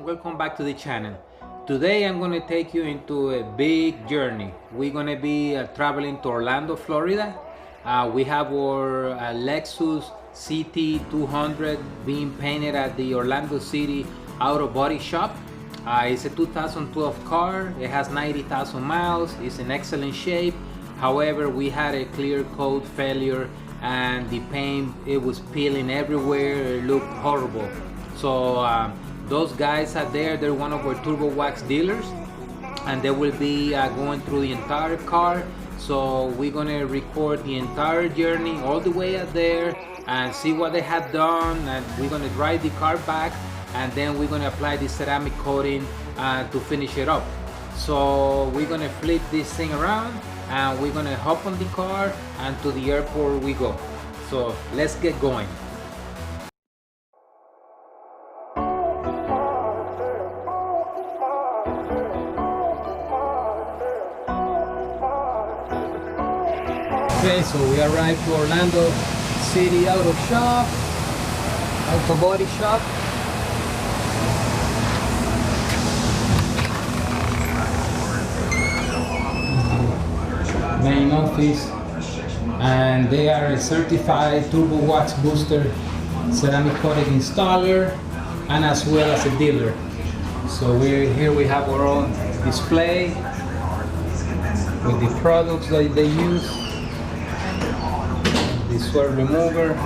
and welcome back to the channel. Today I'm going to take you into a big journey. We're going to be traveling to Orlando, Florida. We have our Lexus CT200 being painted at the Orlando City Auto Body Shop. It's a 2012 car. It has 90,000 miles. It's in excellent shape. However, we had a clear coat failure and the paint, it was peeling everywhere. It looked horrible. So those guys are there. They're one of our turbo wax dealers, and they will be going through the entire car. So we're gonna record the entire journey all the way out there and see what they have done, and we're gonna drive the car back, and then we're gonna apply the ceramic coating to finish it up. So we're gonna flip this thing around and we're gonna hop on the car and to the airport we go. So let's get going. Okay, so we arrived to Orlando City Auto Shop, Auto Body Shop. Main office, and they are a certified turbo wax booster ceramic coating installer and as well as a dealer. So we have our own display with the products that they use. The sweat remover.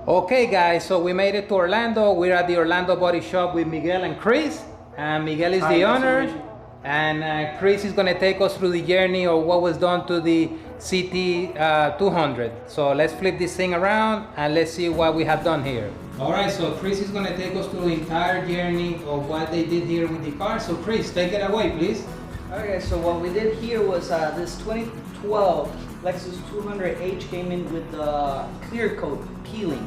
Okay guys, so we made it to Orlando. We're at the Orlando Body Shop with Miguel and Chris. And Miguel is the owner. And Chris is gonna take us through the journey of what was done to the CT200. So let's flip this thing around and let's see what we have done here. All right, so Chris is gonna take us through the entire journey of what they did here with the car. So Chris, take it away, please. Okay, so what we did here was this 2012 Lexus 200H came in with the clear coat peeling.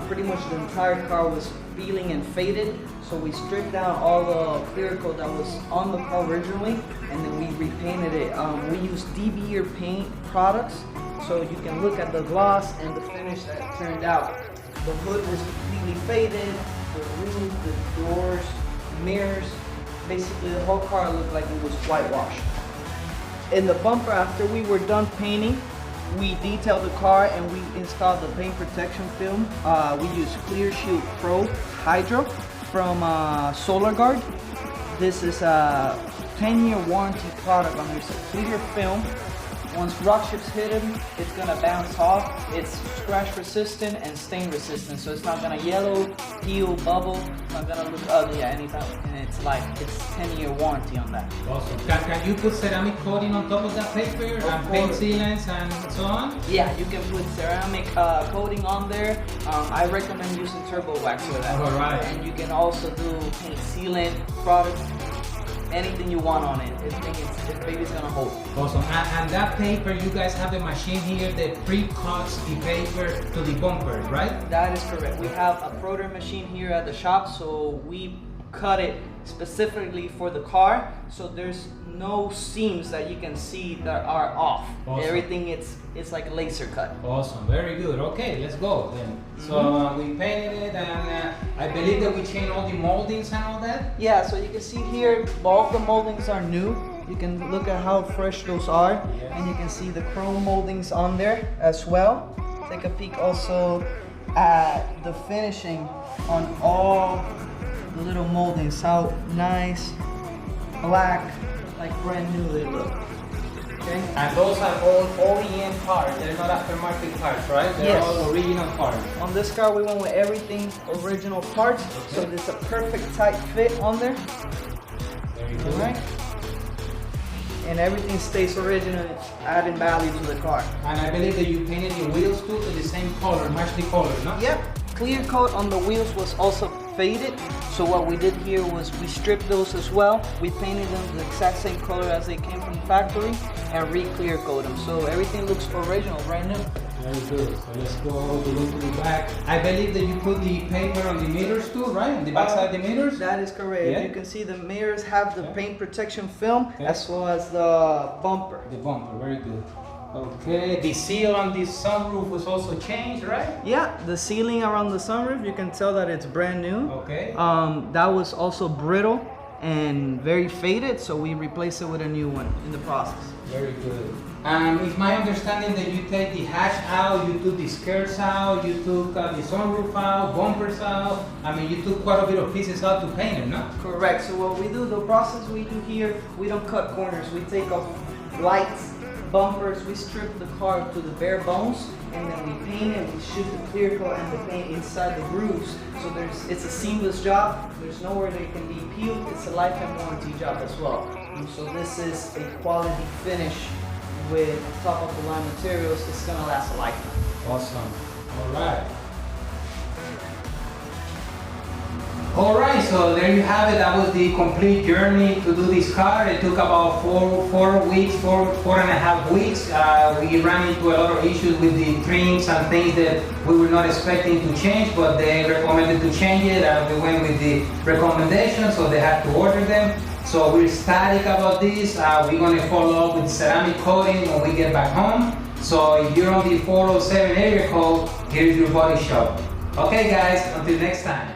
Pretty much the entire car was peeling and faded, so we stripped down all the clear coat that was on the car originally, and then we repainted it. We used DB paint products, so you can look at the gloss and the finish that it turned out. The hood was completely faded, the roof, the doors, mirrors, basically the whole car looked like it was whitewashed. In the bumper, after we were done painting, we detailed the car and we installed the paint protection film. We used Clear Shield Pro Hydro from Solar Guard. This is a 10-year warranty product on this clear film. Once rock chips hit it, it's gonna bounce off. It's scratch resistant and stain resistant, so it's not gonna yellow, peel, bubble. It's not gonna look ugly at any time in its life. It's 10-year warranty on that. Awesome. Can you put ceramic coating on top of that paper and paint sealants and so on? Yeah, you can put ceramic coating on there. I recommend using turbo wax for that. All right. And you can also do paint sealant products. Anything you want on it. This baby's gonna hold. Awesome. And that paper, you guys have a machine here that pre-cuts the paper to the bumper, right? That is correct. We have a proto machine here at the shop, so we cut it specifically for the car, so there's no seams that you can see that are off. Awesome. Everything it's like a laser cut. Awesome, very good. Okay, let's go then. So we painted it, and I believe that we changed all the moldings and all that. Yeah, so you can see here all the moldings are new. You can look at how fresh those are, yes. And you can see the chrome moldings on there as well. Take a peek also at the finishing on all the little moldings, how nice, black, like brand new they look. Okay. And those are all OEM parts, they're not aftermarket parts, right? They're all original parts. On this car we went with everything original parts, okay. So there's a perfect tight fit on there. Very good. Alright. And everything stays original, adding value to the car. And I believe that you painted the wheels too to the same color, match the color, no? Yep. Clear coat on the wheels was also faded. So what we did here was we stripped those as well. We painted them the exact same color as they came from the factory and re-clear coat them. So everything looks original, brand new. Very good. So let's go over to the back. I believe that you put the paper on the mirrors too, right? On the back side of the mirrors? That is correct. Yeah. You can see the mirrors have the paint protection film Okay. as well as the bumper. The bumper, very good. Okay, the seal on this sunroof was also changed, right? Yeah, the sealing around the sunroof, you can tell that it's brand new. Okay. That was also brittle and very faded, so we replaced it with a new one in the process. Very good. It's my understanding that you take the hatch out, you took the skirts out, you took the sunroof out, bumpers out. I mean, you took quite a bit of pieces out to paint them, no? Correct. So what we do, the process we do here, we don't cut corners. We take off lights, bumpers, we strip the car to the bare bones, and then we paint it, we shoot the clear coat and the paint inside the grooves. So it's a seamless job. There's nowhere that it can be peeled. It's a lifetime warranty job as well. And so this is a quality finish with top of the line materials. It's gonna last a lifetime. Awesome. All right. All right, so there you have it. That was the complete journey to do this car. It took about four and a half weeks. We ran into a lot of issues with the trims and things that we were not expecting to change, but they recommended to change it. We went with the recommendation, so they had to order them. So we're ecstatic about this. We're gonna follow up with ceramic coating when we get back home. So if you're on the 407 area code, here's your body shop. Okay guys, until next time.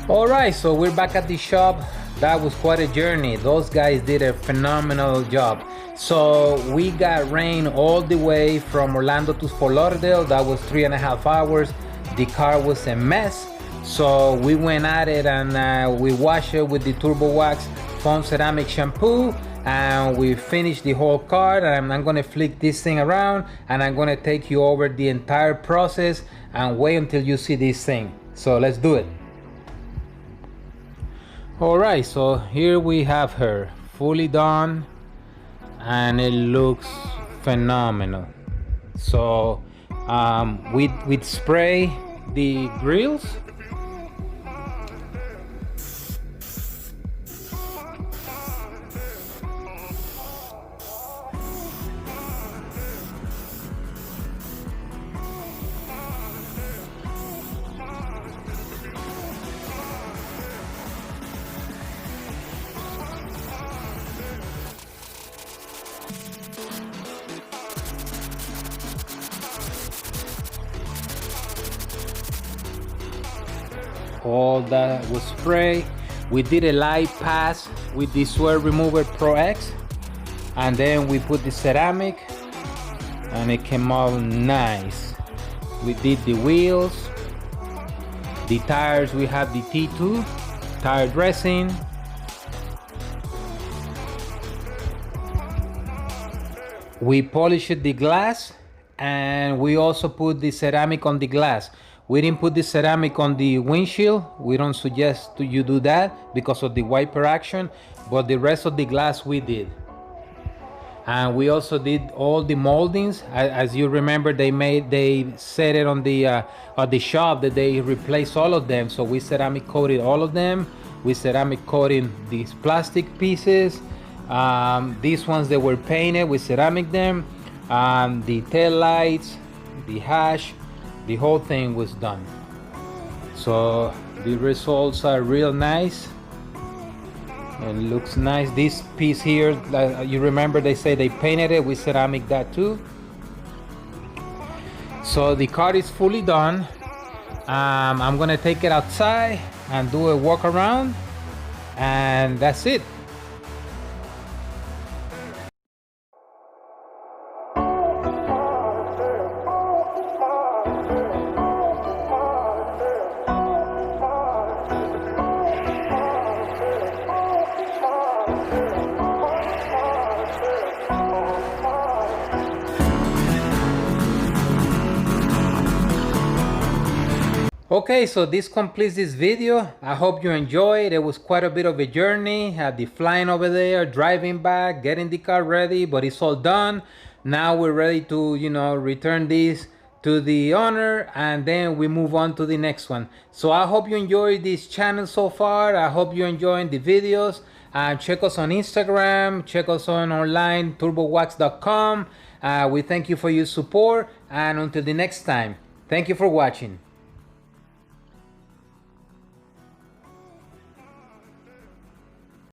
All right, so we're back at the shop. That was quite a journey. Those guys did a phenomenal job. So we got rain all the way from Orlando to Fort Lauderdale. That was 3.5 hours. The car was a mess. So we went at it and we washed it with the Turbo Wax foam ceramic shampoo, and we finished the whole car. And I'm gonna flick this thing around and I'm gonna take you over the entire process and wait until you see this thing. So let's do it. All right, so here we have her fully done and it looks phenomenal. So we'd spray the grills. All that was spray. We did a light pass with the Sweat Remover Pro X, and then we put the ceramic and it came out nice. We did the wheels, the tires. We have the T2 tire dressing. We polished the glass and we also put the ceramic on the glass. We didn't put the ceramic on the windshield. We don't suggest you do that because of the wiper action, but the rest of the glass we did. And we also did all the moldings. As you remember, they said it on the at the shop that they replaced all of them. So we ceramic coated all of them. We ceramic coated these plastic pieces. These ones that were painted, we ceramic them. The tail lights, the hash, the whole thing was done. So the results are real nice. It looks nice. This piece here, you remember they say they painted it, we ceramic that too. So the car is fully done. I'm gonna take it outside and do a walk around, and that's it. Okay, so this completes this video. I hope you enjoyed. It was quite a bit of a journey. Had the flying over there, driving back, getting the car ready, but it's all done. Now we're ready to, return this to the owner, and then we move on to the next one. So I hope you enjoyed this channel so far. I hope you're enjoying the videos. Check us on Instagram, check us on online, turbowax.com. We thank you for your support, and until the next time, thank you for watching.